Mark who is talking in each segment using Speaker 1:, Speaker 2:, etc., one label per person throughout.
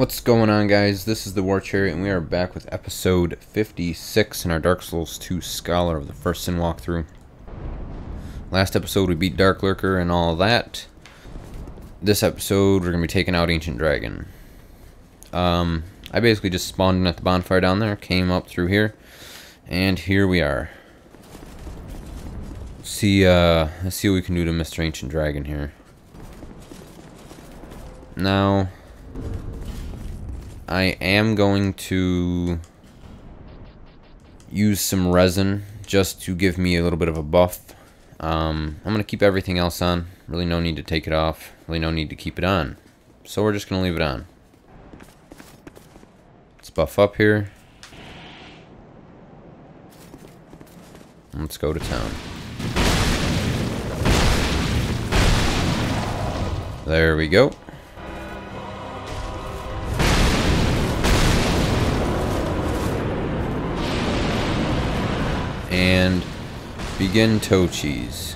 Speaker 1: What's going on, guys? This is the War Chariot, and we are back with episode 56 in our Dark Souls 2 Scholar of the First Sin walkthrough. Last episode we beat Dark Lurker and all that. This episode we're going to be taking out Ancient Dragon. I basically just spawned in at the bonfire down there, came up through here, and here we are. Let's see what we can do to Mr. Ancient Dragon here. Now, I am going to use some resin just to give me a little bit of a buff. I'm going to keep everything else on. Really no need to take it off. Really no need to keep it on. So we're just going to leave it on. Let's buff up here. Let's go to town. There we go. And begin toe cheese.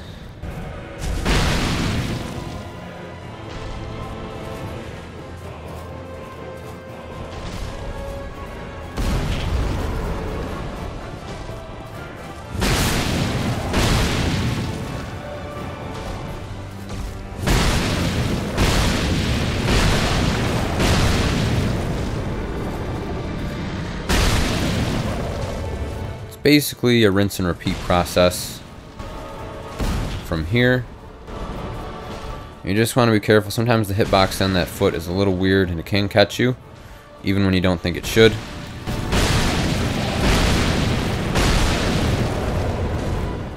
Speaker 1: Basically a rinse and repeat process from here. You just want to be careful. Sometimes the hitbox on that foot is a little weird and it can catch you even when you don't think it should.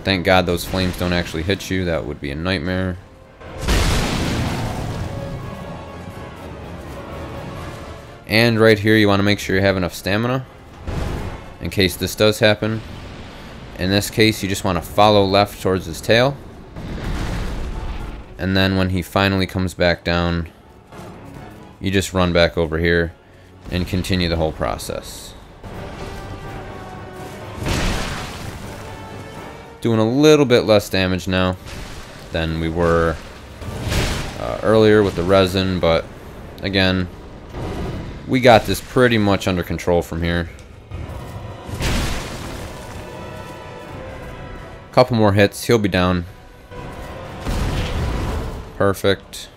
Speaker 1: Thank God those flames don't actually hit you. That would be a nightmare. And right here you want to make sure you have enough stamina in case this does happen. In this case, you just want to follow left towards his tail. And then when he finally comes back down, you just run back over here and continue the whole process. Doing a little bit less damage now than we were earlier with the resin, but again, we got this pretty much under control from here. Couple more hits, he'll be down. Perfect.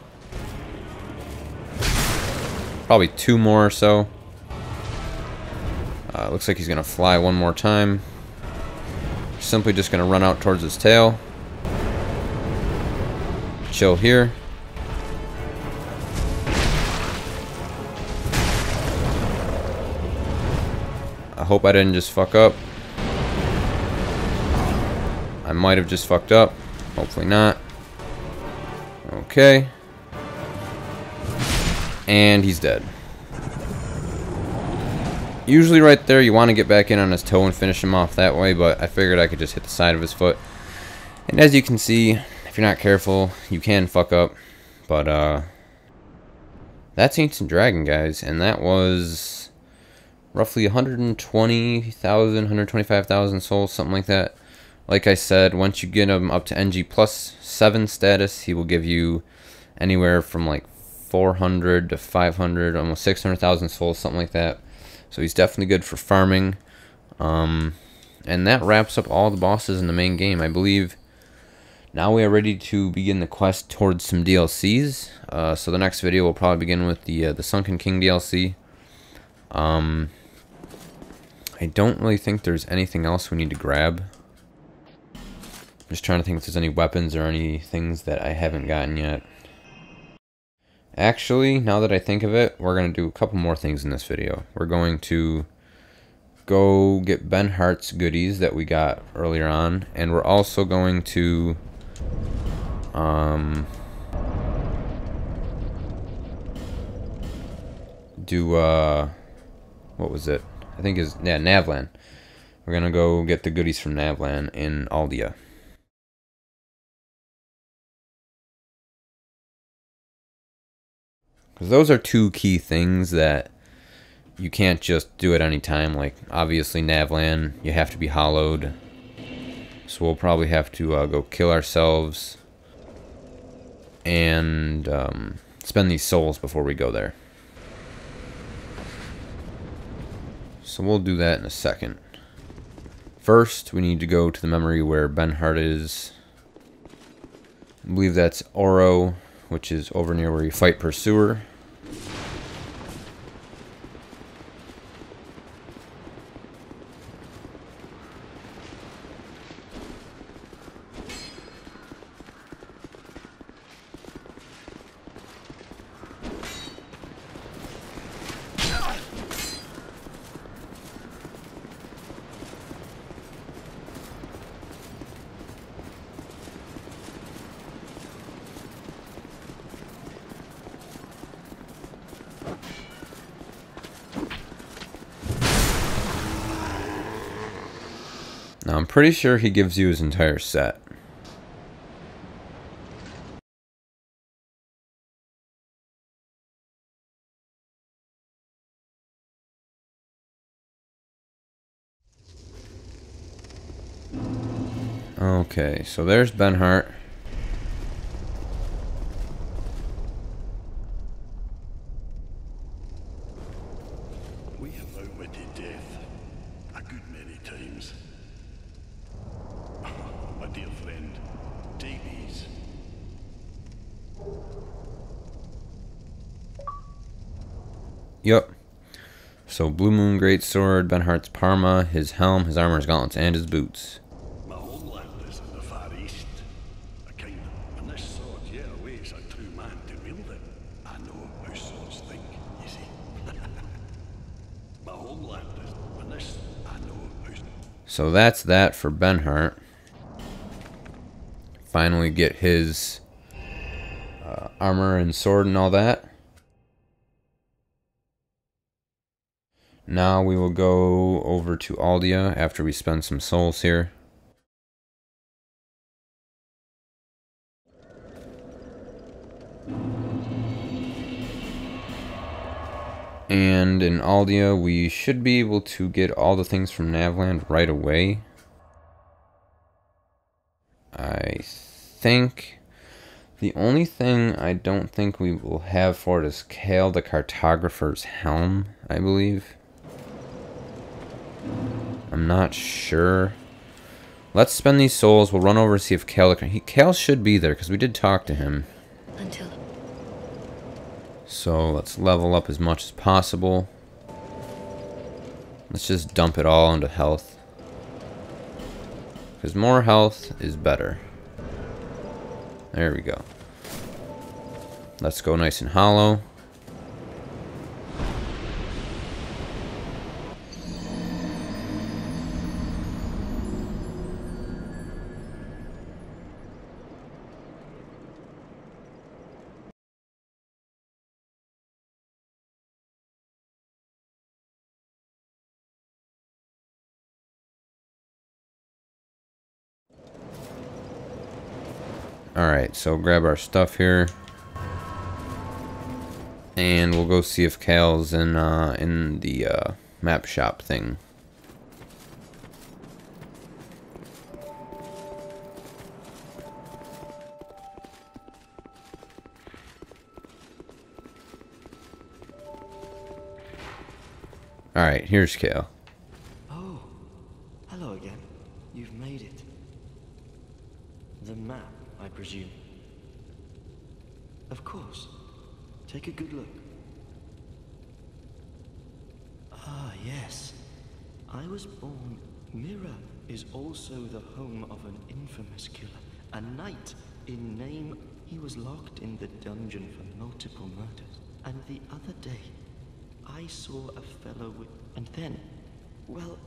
Speaker 1: Probably two more or so. Looks like he's gonna fly one more time. Simply just gonna run out towards his tail. Chill here. I hope I didn't just fuck up. I might have just fucked up. Hopefully not. Okay. And he's dead. Usually right there you want to get back in on his toe and finish him off that way, but I figured I could just hit the side of his foot. And as you can see, if you're not careful, you can fuck up. But that's Ancient Dragon, guys, and that was roughly 120,000, 125,000 souls, something like that. Like I said, once you get him up to NG plus 7 status, he will give you anywhere from like 400 to 500, almost 600,000 souls, something like that. So he's definitely good for farming. And that wraps up all the bosses in the main game, I believe. Now we are ready to begin the quest towards some DLCs. So the next video will probably begin with the Sunken King DLC. I don't really think there's anything else we need to grab. Just trying to think if there's any weapons or any things that I haven't gotten yet. Actually, now that I think of it, we're going to do a couple more things in this video. We're going to go get Ben Hart's goodies that we got earlier on, and we're also going to do what was it? I think is Navlan. We're going to go get the goodies from Navlan in Aldia. Because those are two key things that you can't just do at any time. Like, obviously, Navlan, you have to be hollowed. So we'll probably have to go kill ourselves and spend these souls before we go there. So we'll do that in a second. First, we need to go to the memory where Benhart is. I believe that's Oro, which is over near where you fight Pursuer. Now, I'm pretty sure he gives you his entire set. Okay, so there's Benhart.
Speaker 2: We have outwitted death a good many times. My dear friend, Davies.
Speaker 1: Yup. So Blue Moon Greatsword, Benhart's Parma, his helm, his armor, his gauntlets, and his boots.
Speaker 2: My homeland is in the far east. A kind of, and this sword, yeah, awaits a true man to wield it. I know how swords think, you see. My homeland is, and this, I know how.
Speaker 1: So that's that for Benhart. Finally get his armor and sword and all that. Now we will go over to Aldia after we spend some souls here. And in Aldia, we should be able to get all the things from Navland right away. I think the only thing I don't think we will have for it is Kale the Cartographer's helm, I believe. I'm not sure. Let's spend these souls. We'll run over to see if Kale should be there because we did talk to him. So let's level up as much as possible. Let's just dump it all into health. Because more health is better. There we go. Let's go nice and hollow. Alright, so grab our stuff here. And we'll go see if Kale's in the map shop thing. Alright, here's Kale.
Speaker 3: Oh, hello again. You've made it. The map, I presume. Of course. Take a good look. Ah, yes. I was born. Mira is also the home of an infamous killer. A knight in name. He was locked in the dungeon for multiple murders. And the other day, I saw a fellow with... And then, well,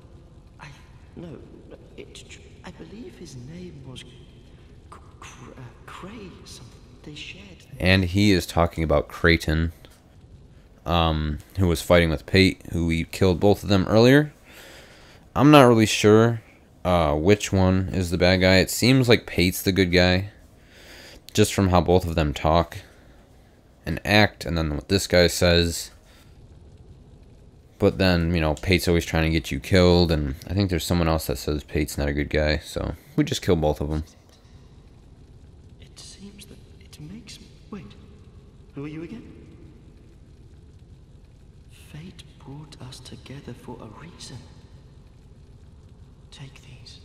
Speaker 3: I believe his name was Cray. They shared.
Speaker 1: And he is talking about Creighton, who was fighting with Pate, who we killed both of them earlier. I'm not really sure which one is the bad guy. It seems like Pate's the good guy, just from how both of them talk and act, and then what this guy says. But then, you know, Pate's always trying to get you killed, and I think there's someone else that says Pate's not a good guy, so we just kill both of them.
Speaker 3: It seems that it makes me... Wait, who are you again? Fate brought us together for a reason. Take these.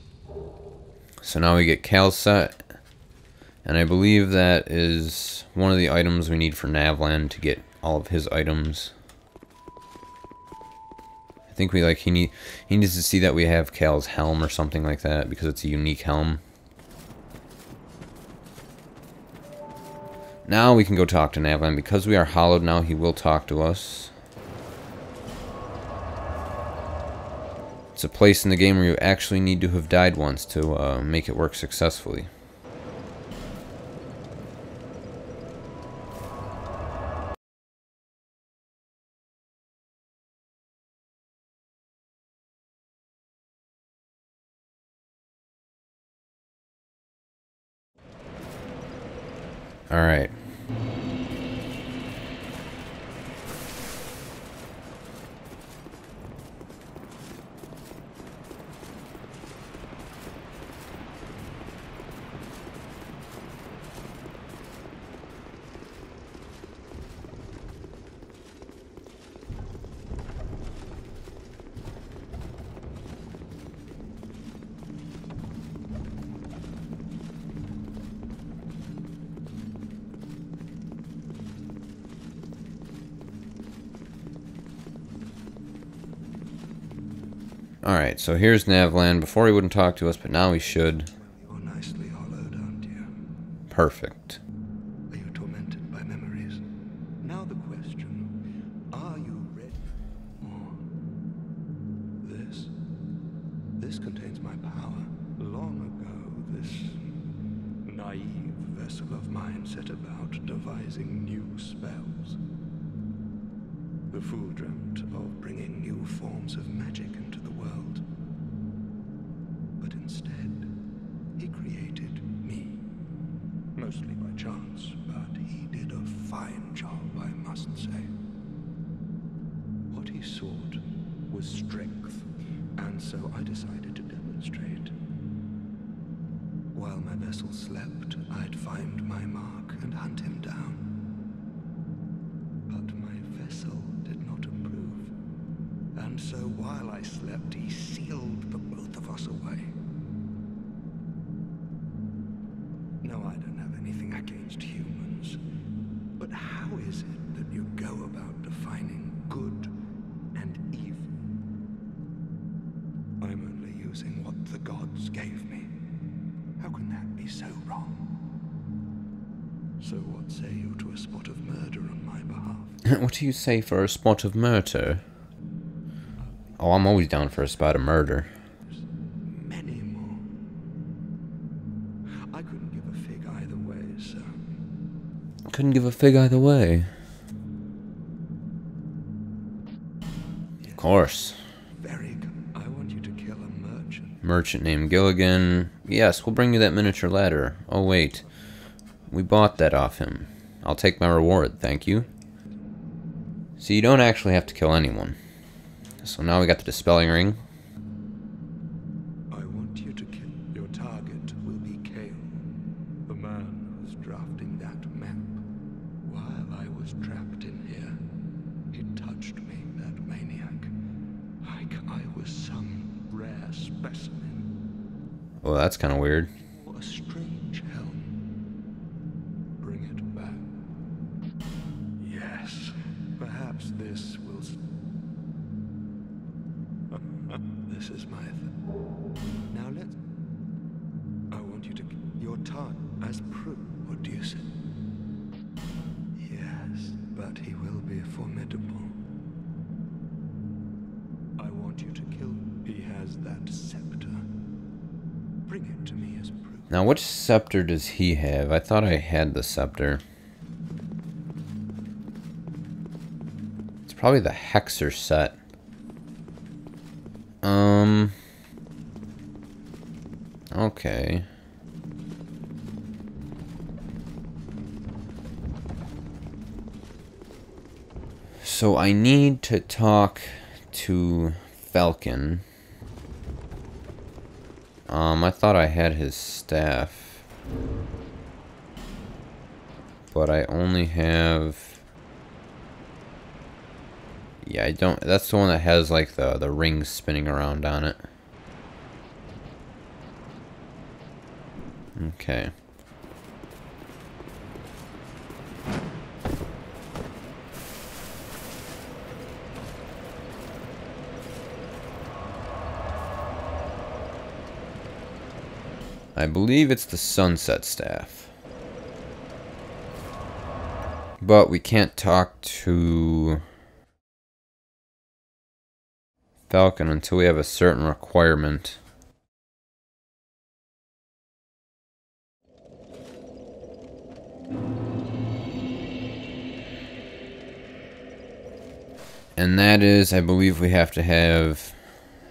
Speaker 1: So now we get Cal's set. And I believe that is one of the items we need for Navlan to get all of his items. I think we he needs to see that we have Cal's helm or something like that because it's a unique helm. Now we can go talk to Navlan. Because we are hollowed now, he will talk to us. It's a place in the game where you actually need to have died once to make it work successfully. Alright. Alright, so here's Navlan. Before he wouldn't talk to us, but now he should.
Speaker 2: You're nicely hollowed, aren't you?
Speaker 1: Perfect.
Speaker 2: Are you tormented by memories? Now the question, are you ready? Or this contains my power. Long ago, this naive vessel of mine set about devising new spells. The fool dreamt of bringing new forms of magic into the world. But instead, he created me. Mostly by chance, but he did a fine job, I must say. What he sought was strength, and so I decided to demonstrate. While my vessel slept, I'd find my mark and hunt him down. But my vessel did not approve, and so while I slept, he sealed the both of us away. No, I don't have anything against humans, but how is it that you go about defining good and evil? I'm only using what the gods gave me. How can that be so wrong? So what say you to a spot of murder on my behalf?
Speaker 1: What do you say for a spot of murder? Oh, I'm always down for a spot of murder.
Speaker 2: Many more. I couldn't give a fig either way, sir.
Speaker 1: Couldn't give a fig either way. Of course.
Speaker 2: Very good. I want you to kill a merchant.
Speaker 1: Merchant named Gilligan. Yes, we'll bring you that miniature ladder. Oh, wait. We bought that off him. I'll take my reward, thank you. So you don't actually have to kill anyone. So now we got the dispelling ring.
Speaker 2: I want you to kill. Your target will be Kale, the man who's drafting that map. While I was trapped in here, he touched me, that maniac. Like I was some rare specimen.
Speaker 1: Oh, that's kind of weird.
Speaker 2: A strange helm. Bring it back. Yes, perhaps this will. This is my. Now let's. I want you to. Your target as proof. What do you say? Yes, but he will be formidable. I want you to kill. He has that scepter. Bring it to me as proof.
Speaker 1: Now, which scepter does he have? I thought I had the scepter. It's probably the Hexer set. Okay. So I need to talk to Falcon. I thought I had his staff. But I only have... Yeah, I don't... That's the one that has, like, the rings spinning around on it. Okay. I believe it's the Sunset Staff. But we can't talk to Falcon until we have a certain requirement. And that is, I believe we have to have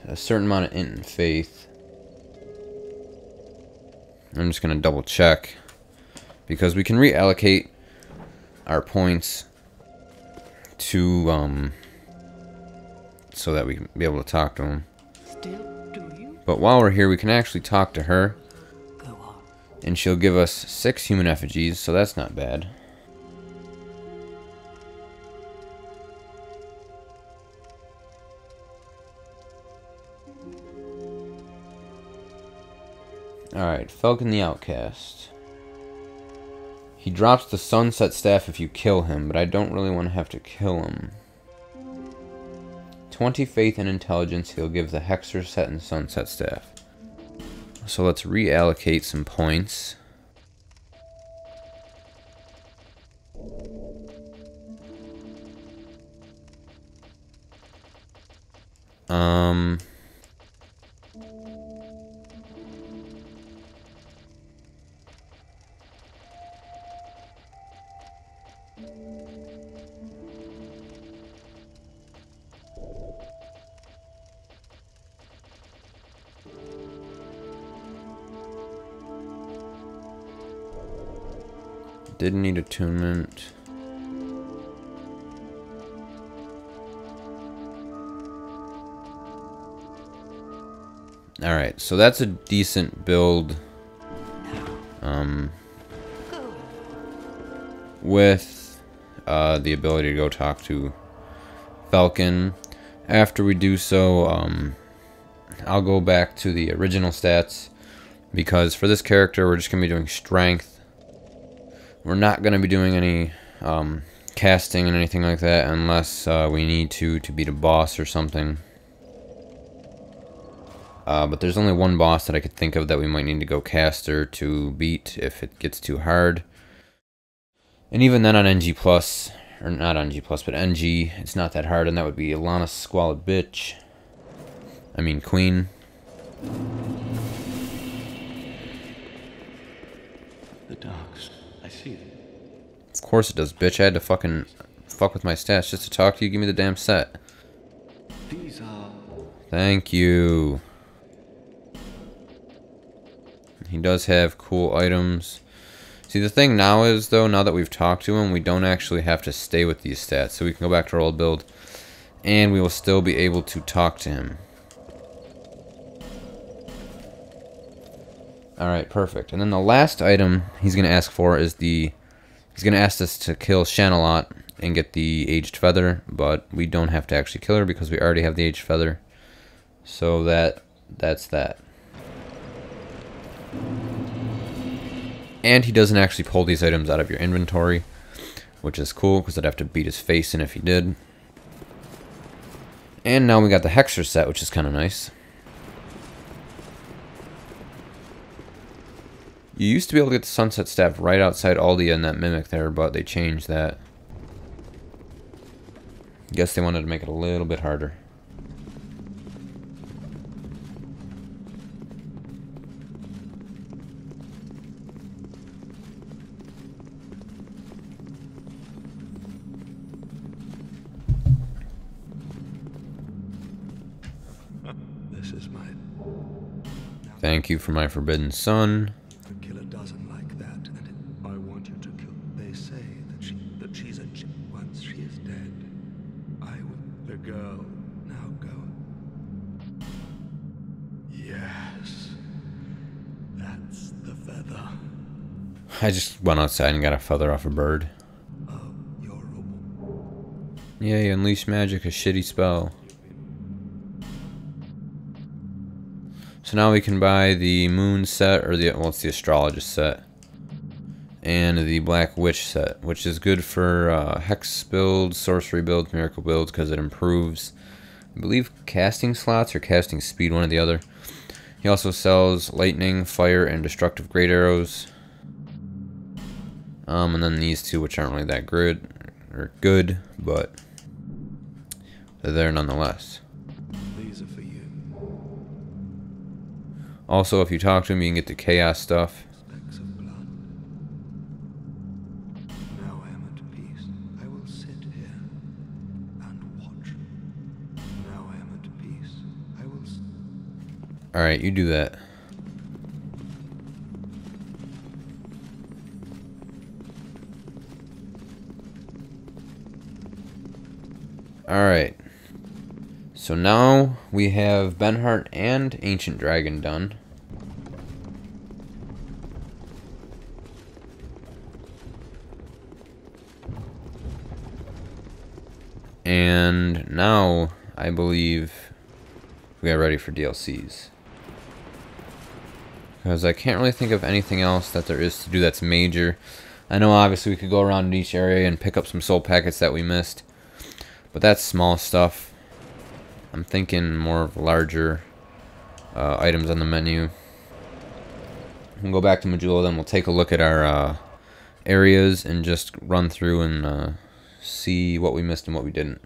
Speaker 1: a certain amount of int and faith. I'm just going to double check, because we can reallocate our points to, so that we can be able to talk to him.
Speaker 4: Still, do you?
Speaker 1: But while we're here, we can actually talk to her,
Speaker 4: Go on.
Speaker 1: and she'll give us 6 human effigies, so that's not bad. Alright, Falcon the Outcast. He drops the Sunset Staff if you kill him, but I don't really want to have to kill him. 20 faith and intelligence, he'll give the Hexer Set and Sunset Staff. So let's reallocate some points. Didn't need attunement. Alright, so that's a decent build. With the ability to go talk to Falcon. After we do so, I'll go back to the original stats, because for this character we're just going to be doing strength. We're not going to be doing any casting and anything like that unless we need to beat a boss or something. But there's only one boss that I could think of that we might need to go caster to beat if it gets too hard. And even then on NG+, or not NG+, but NG, it's not that hard, and that would be Alana Squalid Bitch. I mean Queen.
Speaker 3: The dogs. I see them.
Speaker 1: Of course it does, bitch. I had to fucking fuck with my stats just to talk to you. Give me the damn set.
Speaker 3: These are...
Speaker 1: Thank you. He does have cool items. See, the thing now is, though, now that we've talked to him, we don't actually have to stay with these stats. So we can go back to our old build, and we will still be able to talk to him. Alright, perfect. And then the last item he's going to ask for is the... He's going to ask us to kill Shanalot and get the Aged Feather, but we don't have to actually kill her because we already have the Aged Feather. So that's that. And he doesn't actually pull these items out of your inventory, which is cool because I'd have to beat his face in if he did. And now we got the Hexer set, which is kind of nice. You used to be able to get the Sunset Staff right outside Aldia and that Mimic there, but they changed that. Guess they wanted to make it a little bit harder.
Speaker 2: This is mine.
Speaker 1: Thank you for my forbidden son.
Speaker 2: The killer doesn't like that, and I want you to kill. They say that she's a chip. Once she is dead, I will. The girl, now go. Yes, that's the feather.
Speaker 1: I just went outside and got a feather off a bird.
Speaker 2: Oh, you're a
Speaker 1: Yay, unleash magic, a shitty spell. So now we can buy the moon set, or the, well, it's the astrologist set. And the black witch set, which is good for hex builds, sorcery builds, miracle builds, because it improves, I believe, casting slots or casting speed, one or the other. He also sells lightning, fire, and destructive great arrows. And then these two, which aren't really that good, but they're there nonetheless.
Speaker 3: These are for you.
Speaker 1: Also, if you talk to him, you can get the chaos stuff.
Speaker 3: Specks of blood. Now I am at peace. I will sit here and watch. Now I am at peace. I will.
Speaker 1: Alright, you do that. Alright. So now we have Benhart and Ancient Dragon done. And now I believe we are ready for DLCs. Because I can't really think of anything else that there is to do that's major. I know obviously we could go around in each area and pick up some soul packets that we missed. But that's small stuff. I'm thinking more of larger items on the menu. We'll go back to Majula, then we'll take a look at our areas and just run through and see what we missed and what we didn't.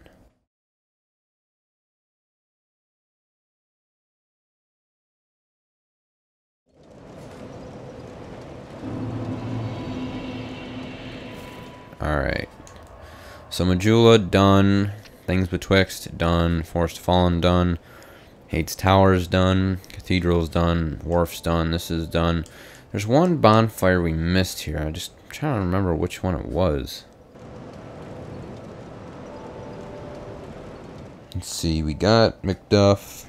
Speaker 1: Alright. So Majula, done. Things Betwixt, done. Forest Fallen, done. Hates Towers, done. Cathedral's done. Wharf's done. This is done. There's one bonfire we missed here. I'm just trying to remember which one it was. Let's see. We got Macduff.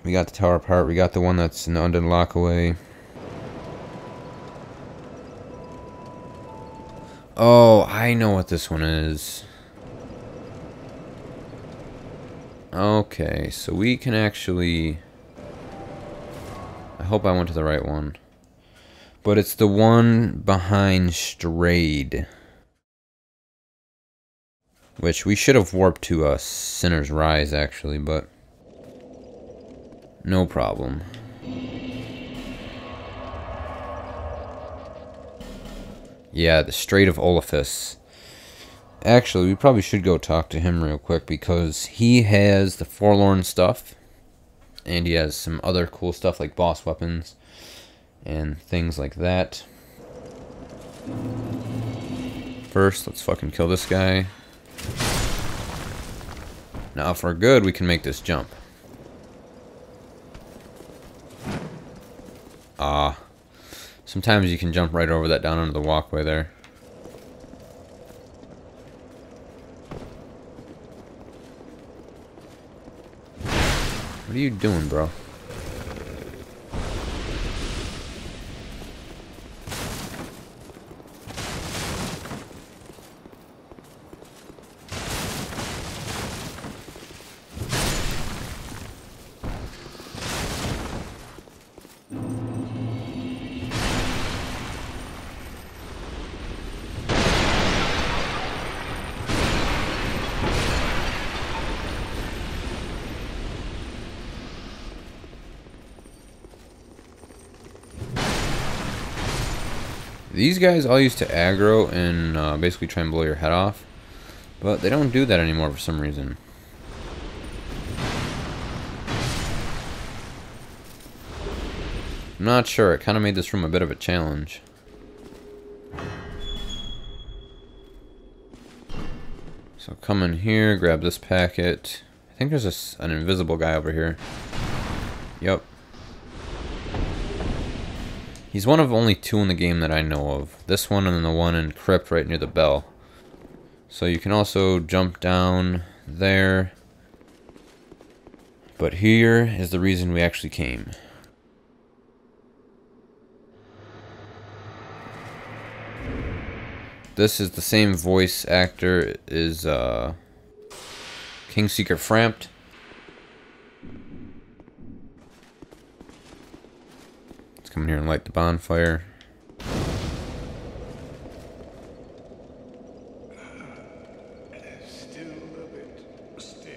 Speaker 1: We got the tower part. We got the one that's in the Undead Lockaway. Oh, I know what this one is. Okay, so we can actually... I hope I went to the right one. But it's the one behind Strayed. Which we should have warped to Sinner's Rise, actually, but... no problem. Yeah, the Strait of Olafus. Actually, we probably should go talk to him real quick because he has the Forlorn stuff. And he has some other cool stuff like boss weapons and things like that. First, let's fucking kill this guy. Now, if we're good, we can make this jump. Ah. Sometimes you can jump right over that down under the walkway there. What are you doing, bro? These guys all used to aggro and basically try and blow your head off. But they don't do that anymore for some reason. I'm not sure. It kind of made this room a bit of a challenge. So come in here, grab this packet. I think there's an invisible guy over here. Yep. He's one of only two in the game that I know of. This one and then the one in Crypt right near the bell. So you can also jump down there. But here is the reason we actually came. This is the same voice actor as King Secret Framped. Let's come in here and light the bonfire.
Speaker 2: Still a bit stiff,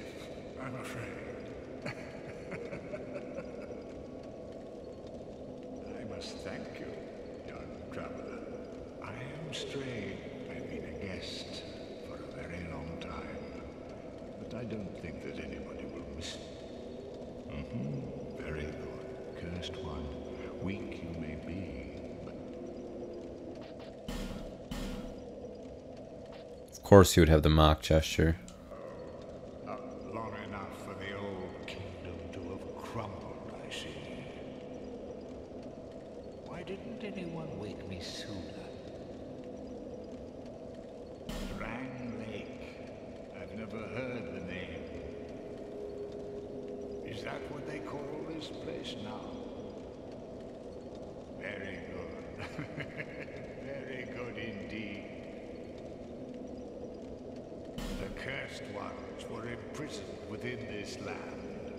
Speaker 2: I'm afraid. I must thank you, young traveler. I am strayed. I've been a guest for a very long time. But I don't think that anybody will miss me. Very good. Cursed one. Weak you may be, but
Speaker 1: Of course he would have the mock gesture.
Speaker 2: not long enough for the old kingdom to have crumbled, I see. Why didn't anyone wake me sooner? Drang Lake. I've never heard the name. Is that what they call this place now? Very good. Very good indeed. The cursed ones were imprisoned within this land.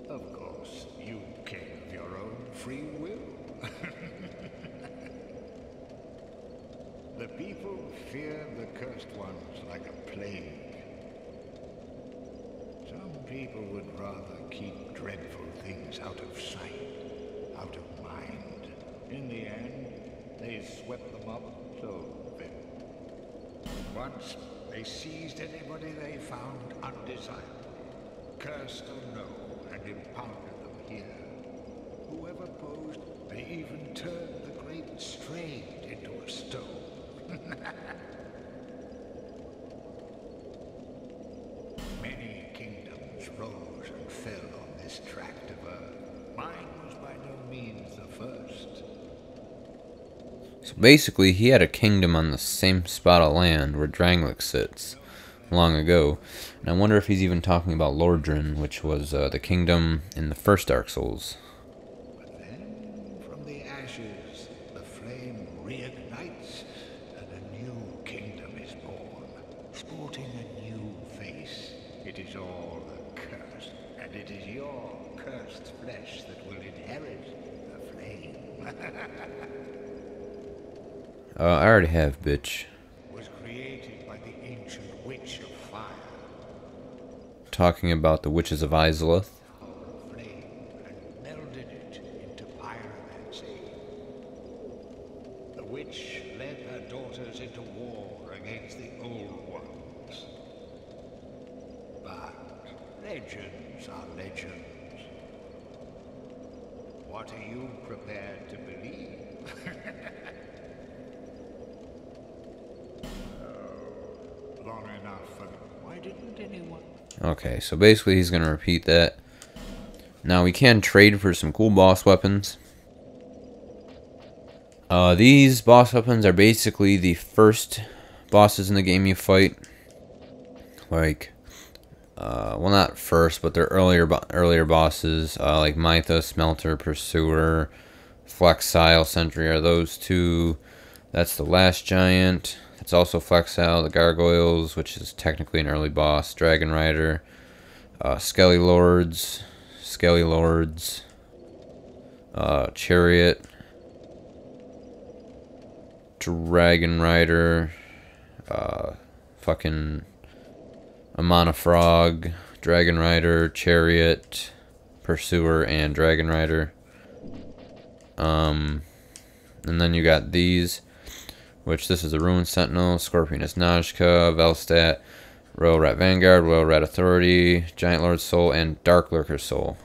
Speaker 2: Of course, you came of your own free will. The people fear the cursed ones like a plague. Some people would rather keep dreadful things out of sight, out of mind. In the end, they swept them up, so they... Once, they seized anybody they found undesirable, cursed or no, and impounded them here. Whoever posed, they even turned the great Strayed into a stone. Many kingdoms rose and fell on this tract of earth. Mine was by no means the first.
Speaker 1: So basically, he had a kingdom on the same spot of land where Drangleic sits long ago. And I wonder if he's even talking about Lordran, which was the kingdom in the first Dark Souls.
Speaker 2: But then, from the ashes, the flame reignites, and a new kingdom is born, sporting a new face. It is all a curse, and it is your cursed flesh that will inherit the flame.
Speaker 1: I already have, bitch.
Speaker 2: Was created by the ancient witch of fire.
Speaker 1: Talking about the witches of Izalith.
Speaker 2: Flame and melded it into pyromancy. The witch led her daughters into war against the old ones. But legends are legends. What are you prepared to believe? Long enough for... Why didn't anyone...
Speaker 1: Okay, so basically he's going to repeat that. Now we can trade for some cool boss weapons. These boss weapons are basically the first bosses in the game you fight. Like, well, not first, but they're earlier bosses. Like Mytha, Smelter, Pursuer, Flexile, Sentry are those two. That's the last giant. It's also Flexile, the Gargoyles, which is technically an early boss. Dragon Rider, Skelly Lords, Chariot, Dragon Rider, fucking Amana Frog, Dragon Rider, Chariot, Pursuer, and Dragon Rider. And then you got these, which this is a Ruin Sentinel, Scorpioness Najka, Velstat, Royal Rat Vanguard, Royal Rat Authority, Giant Lord Soul, and Dark Lurker Soul.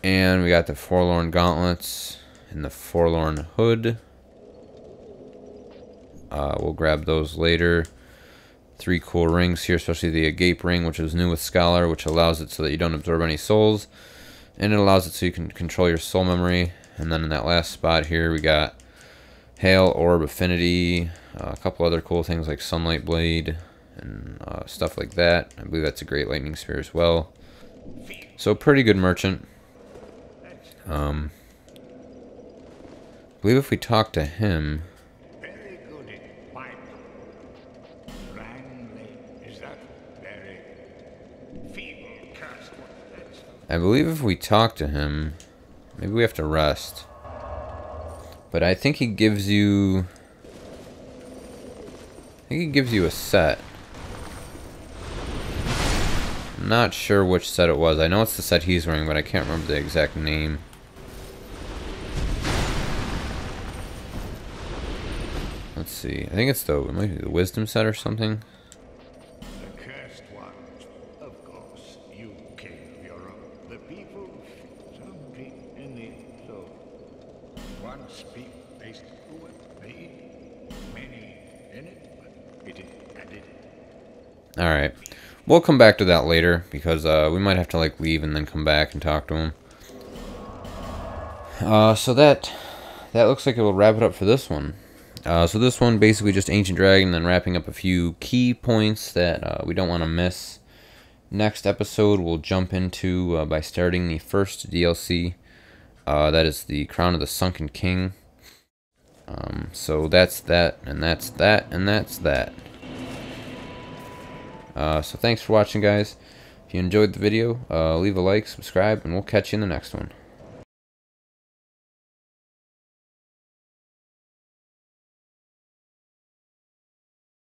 Speaker 1: And we got the Forlorn Gauntlets and the Forlorn Hood. We'll grab those later. 3 cool rings here, especially the Agape Ring, which is new with Scholar, which allows it so that you don't absorb any souls. And it allows it so you can control your soul memory. And then in that last spot here, we got Hail, Orb, Affinity, a couple other cool things like Sunlight Blade, and stuff like that. I believe that's a Great Lightning Spear as well. So pretty good merchant. I believe if we talk to him...
Speaker 2: Very
Speaker 1: I believe if we talk to him, maybe we have to rest. But I think he gives you... I think he gives you a set. I'm not sure which set it was. I know it's the set he's wearing, but I can't remember the exact name. Let's see. I think it's it might be the wisdom set or something.
Speaker 2: The cursed ones, of course, you king of your own. The people, some speak in the soul. One speak based on me, many in it, but it is added.
Speaker 1: Alright. We'll come back to that later, because we might have to like leave and then come back and talk to him. So that looks like it will wrap it up for this one. So this one basically just Ancient Dragon, then wrapping up a few key points that we don't want to miss. Next episode we'll jump into by starting the first DLC. That is the Crown of the Sunken King. So that's that, and that's that, and that's that. So thanks for watching, guys. If you enjoyed the video, leave a like, subscribe, and we'll catch you in the next one.